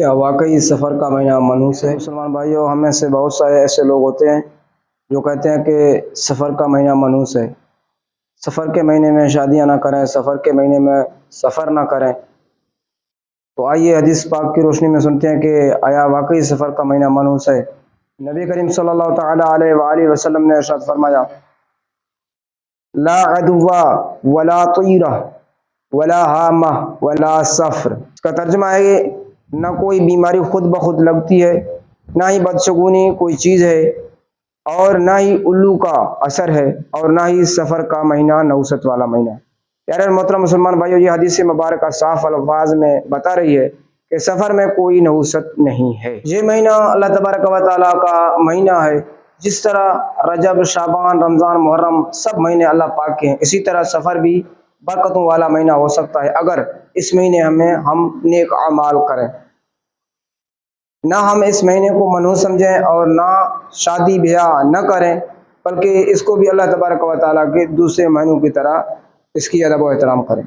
کیا واقعی سفر کا مہینہ منحوس ہے؟ مسلمان بھائیوں، ہم میں سے بہت سارے ایسے لوگ ہوتے ہیں جو کہتے ہیں کہ سفر کا مہینہ منحوس ہے، سفر کے مہینے میں شادیاں نہ کریں، سفر کے مہینے میں سفر نہ کریں۔ تو آئیے حدیث پاک کی روشنی میں سنتے ہیں کہ آیا واقعی سفر کا مہینہ منحوس ہے؟ نبی کریم صلی اللہ تعالی علیہ وآلہ وسلم نے ارشاد فرمایا: لا عدو ولا طیرہ ولا حامہ ولا سفر۔ اس کا ترجمہ ہے نہ کوئی بیماری خود بخود لگتی ہے، نہ ہی بدشگونی کوئی چیز ہے، اور نہ ہی الو کا اثر ہے، اور نہ ہی سفر کا مہینہ نحوست والا مہینہ ہے۔ پیارے اور محترم مسلمان بھائیو، یہ حدیث مبارکہ صاف الفاظ میں بتا رہی ہے کہ سفر میں کوئی نحوست نہیں ہے۔ یہ مہینہ اللہ تبارک و تعالیٰ کا مہینہ ہے۔ جس طرح رجب، شعبان، رمضان، محرم سب مہینے اللہ پاک کے ہیں، اسی طرح سفر بھی برکتوں والا مہینہ ہو سکتا ہے اگر اس مہینے ہم نیک اعمال کریں۔ نہ ہم اس مہینے کو منحوس سمجھیں اور نہ شادی بیاہ نہ کریں، بلکہ اس کو بھی اللہ تبارک و تعالیٰ کے دوسرے مہینوں کی طرح اس کی ادب و احترام کریں۔